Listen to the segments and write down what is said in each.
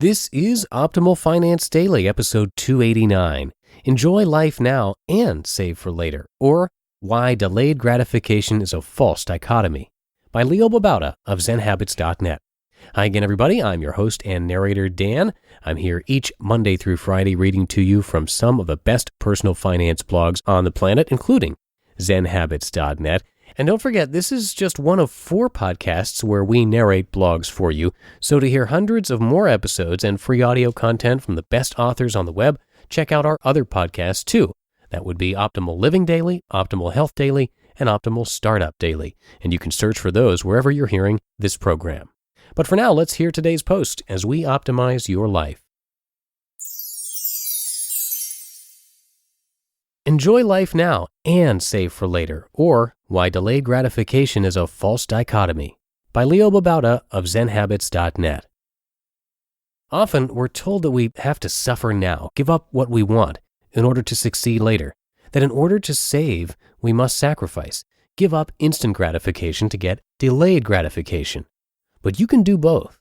This is Optimal Finance Daily, episode 289. Enjoy life now and save for later, or Why Delayed Gratification is a False Dichotomy, by Babauta of ZenHabits.net. Hi again, everybody. I'm your host and narrator, Dan. I'm here each Monday through Friday reading to you from some of the best personal finance blogs on the planet, including ZenHabits.net. And don't forget, this is just one of 4 podcasts where we narrate blogs for you. So to hear hundreds of more episodes and free audio content from the best authors on the web, check out our other podcasts too. That would be Optimal Living Daily, Optimal Health Daily, and Optimal Startup Daily. And you can search for those wherever you're hearing this program. But for now, let's hear today's post as we optimize your life. Enjoy life now and save for later, or Why Delayed Gratification is a False Dichotomy, by Babauta of ZenHabits.net. Often, we're told that we have to suffer now, give up what we want, in order to succeed later, that in order to save, we must sacrifice, give up instant gratification to get delayed gratification. But you can do both.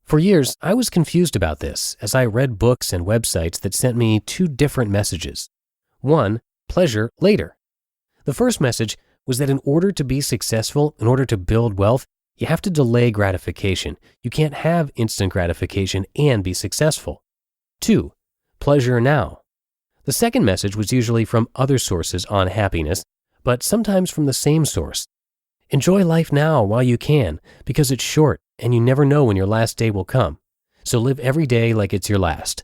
For years, I was confused about this as I read books and websites that sent me 2 different messages. One, pleasure later. The first message was that in order to be successful, in order to build wealth, you have to delay gratification. You can't have instant gratification and be successful. 2, pleasure now. The second message was usually from other sources on happiness, but sometimes from the same source. Enjoy life now while you can, because it's short and you never know when your last day will come. So live every day like it's your last.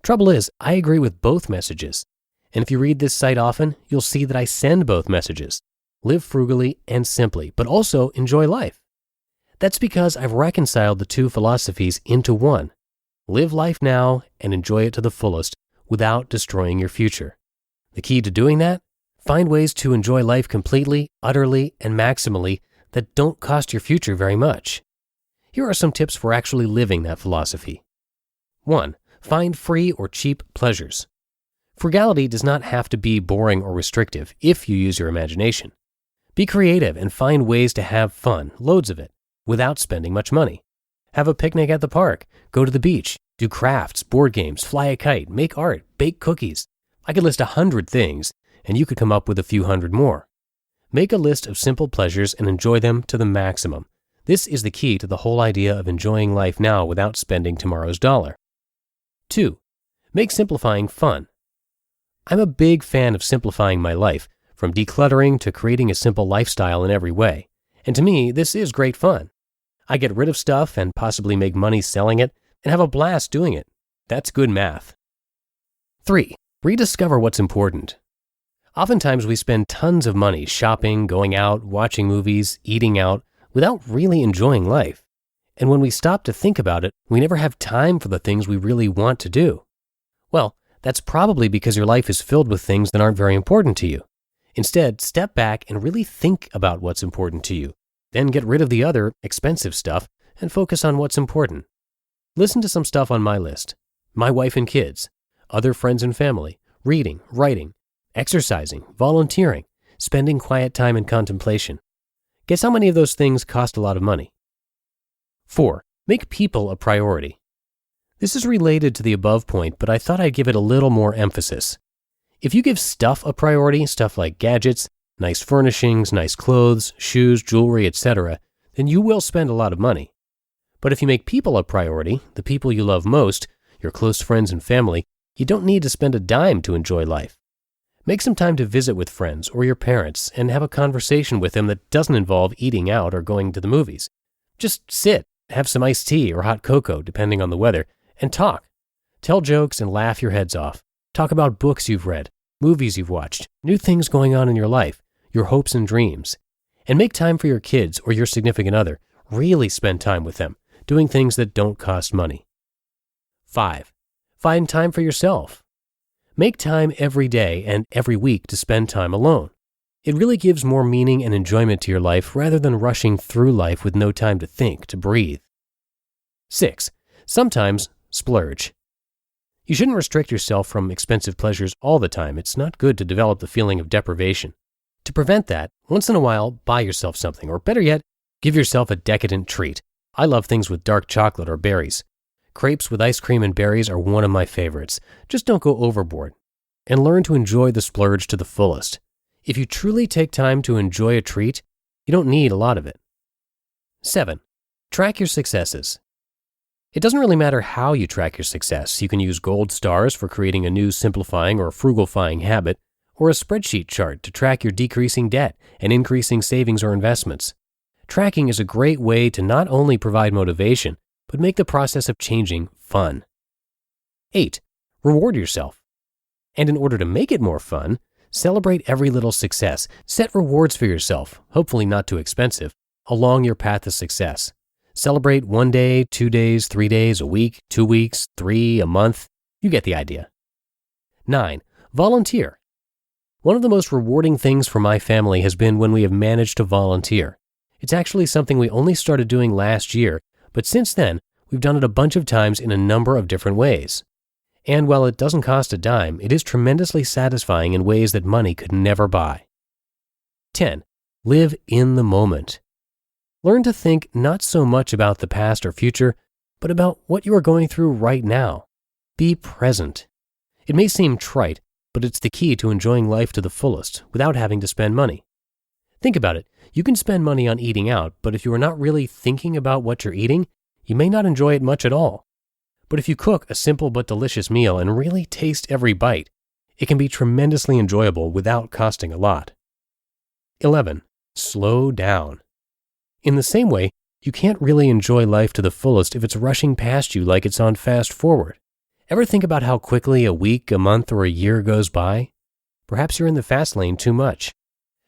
Trouble is, I agree with both messages. And if you read this site often, you'll see that I send both messages. Live frugally and simply, but also enjoy life. That's because I've reconciled the 2 philosophies into one. Live life now and enjoy it to the fullest without destroying your future. The key to doing that? Find ways to enjoy life completely, utterly, and maximally that don't cost your future very much. Here are some tips for actually living that philosophy. 1. Find free or cheap pleasures. Frugality does not have to be boring or restrictive if you use your imagination. Be creative and find ways to have fun, loads of it, without spending much money. Have a picnic at the park, go to the beach, do crafts, board games, fly a kite, make art, bake cookies. I could list 100 things, and you could come up with a few hundred more. Make a list of simple pleasures and enjoy them to the maximum. This is the key to the whole idea of enjoying life now without spending tomorrow's dollar. 2. Make simplifying fun. I'm a big fan of simplifying my life, from decluttering to creating a simple lifestyle in every way. And to me, this is great fun. I get rid of stuff and possibly make money selling it and have a blast doing it. That's good math. 3. Rediscover what's important. Oftentimes we spend tons of money shopping, going out, watching movies, eating out, without really enjoying life. And when we stop to think about it, we never have time for the things we really want to do. Well, that's probably because your life is filled with things that aren't very important to you. Instead, step back and really think about what's important to you. Then get rid of the other, expensive stuff and focus on what's important. Listen to some stuff on my list. My wife and kids, other friends and family, reading, writing, exercising, volunteering, spending quiet time in contemplation. Guess how many of those things cost a lot of money? 4. Make people a priority. This is related to the above point, but I thought I'd give it a little more emphasis. If you give stuff a priority, stuff like gadgets, nice furnishings, nice clothes, shoes, jewelry, etc., then you will spend a lot of money. But if you make people a priority, the people you love most, your close friends and family, you don't need to spend a dime to enjoy life. Make some time to visit with friends or your parents and have a conversation with them that doesn't involve eating out or going to the movies. Just sit, have some iced tea or hot cocoa, depending on the weather, and talk. Tell jokes and laugh your heads off. Talk about books you've read, movies you've watched, new things going on in your life, your hopes and dreams. And make time for your kids or your significant other. Really spend time with them, doing things that don't cost money. 5. Find time for yourself. Make time every day and every week to spend time alone. It really gives more meaning and enjoyment to your life rather than rushing through life with no time to think, to breathe. 6. Sometimes splurge. You shouldn't restrict yourself from expensive pleasures all the time. It's not good to develop the feeling of deprivation. To prevent that, once in a while, buy yourself something, or better yet, give yourself a decadent treat. I love things with dark chocolate or berries. Crepes with ice cream and berries are one of my favorites. Just don't go overboard. And learn to enjoy the splurge to the fullest. If you truly take time to enjoy a treat, you don't need a lot of it. 7. Track your successes. It doesn't really matter how you track your success. You can use gold stars for creating a new simplifying or frugalifying habit, or a spreadsheet chart to track your decreasing debt and increasing savings or investments. Tracking is a great way to not only provide motivation, but make the process of changing fun. 8. Reward yourself. And in order to make it more fun, celebrate every little success. Set rewards for yourself, hopefully not too expensive, along your path to success. Celebrate 1 day, 2 days, 3 days, a week, 2 weeks, 3, a month. You get the idea. 9. Volunteer. One of the most rewarding things for my family has been when we have managed to volunteer. It's actually something we only started doing last year, but since then, we've done it a bunch of times in a number of different ways. And while it doesn't cost a dime, it is tremendously satisfying in ways that money could never buy. 10. Live in the moment. Learn to think not so much about the past or future, but about what you are going through right now. Be present. It may seem trite, but it's the key to enjoying life to the fullest without having to spend money. Think about it. You can spend money on eating out, but if you are not really thinking about what you're eating, you may not enjoy it much at all. But if you cook a simple but delicious meal and really taste every bite, it can be tremendously enjoyable without costing a lot. 11. Slow down. In the same way, you can't really enjoy life to the fullest if it's rushing past you like it's on fast forward. Ever think about how quickly a week, a month, or a year goes by? Perhaps you're in the fast lane too much.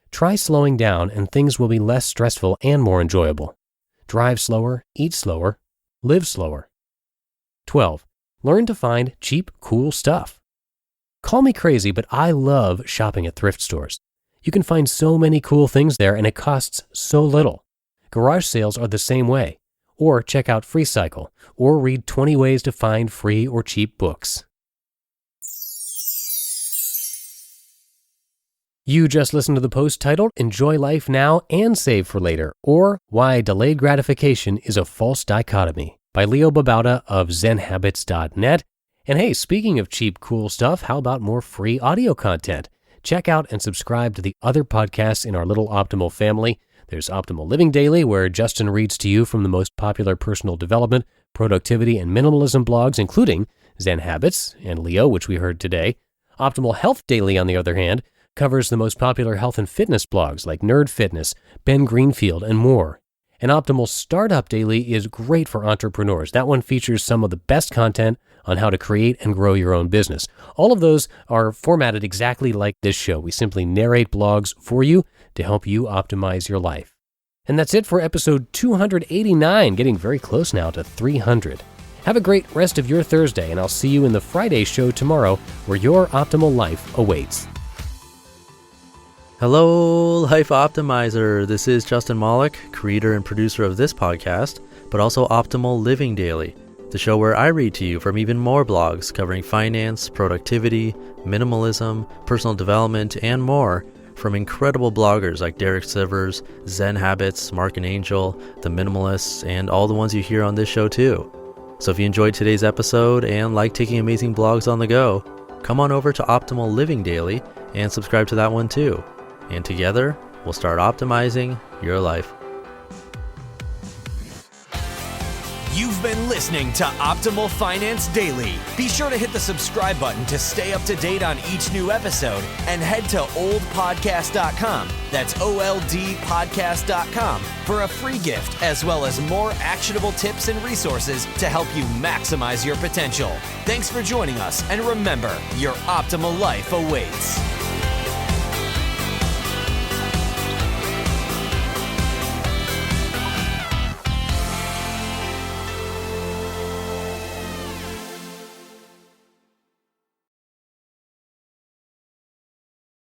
Try slowing down and things will be less stressful and more enjoyable. Drive slower, eat slower, live slower. 12. Learn to find cheap, cool stuff. Call me crazy, but I love shopping at thrift stores. You can find so many cool things there and it costs so little. Garage sales are the same way. Or check out FreeCycle, or read 20 ways to find free or cheap books. You just listened to the post titled Enjoy Life Now and Save for Later, or Why Delayed Gratification is a False Dichotomy by Leo Babauta of ZenHabits.net. And hey, speaking of cheap, cool stuff, how about more free audio content? Check out and subscribe to the other podcasts in our little Optimal family. There's Optimal Living Daily, where Justin reads to you from the most popular personal development, productivity, and minimalism blogs, including Zen Habits and Leo, which we heard today. Optimal Health Daily, on the other hand, covers the most popular health and fitness blogs like Nerd Fitness, Ben Greenfield, and more. And Optimal Startup Daily is great for entrepreneurs. That one features some of the best content on how to create and grow your own business. All of those are formatted exactly like this show. We simply narrate blogs for you to help you optimize your life. And that's it for episode 289, getting very close now to 300. Have a great rest of your Thursday, and I'll see you in the Friday show tomorrow, where your optimal life awaits. Hello, Life Optimizer. This is Justin Malik, creator and producer of this podcast, but also Optimal Living Daily, the show where I read to you from even more blogs covering finance, productivity, minimalism, personal development, and more from incredible bloggers like Derek Sivers, Zen Habits, Mark and Angel, The Minimalists, and all the ones you hear on this show too. So if you enjoyed today's episode and like taking amazing blogs on the go, come on over to Optimal Living Daily and subscribe to that one too. And together, we'll start optimizing your life. You've been listening to Optimal Finance Daily. Be sure to hit the subscribe button to stay up to date on each new episode, and head to oldpodcast.com, that's OLDpodcast.com, for a free gift as well as more actionable tips and resources to help you maximize your potential. Thanks for joining us, and remember, your optimal life awaits.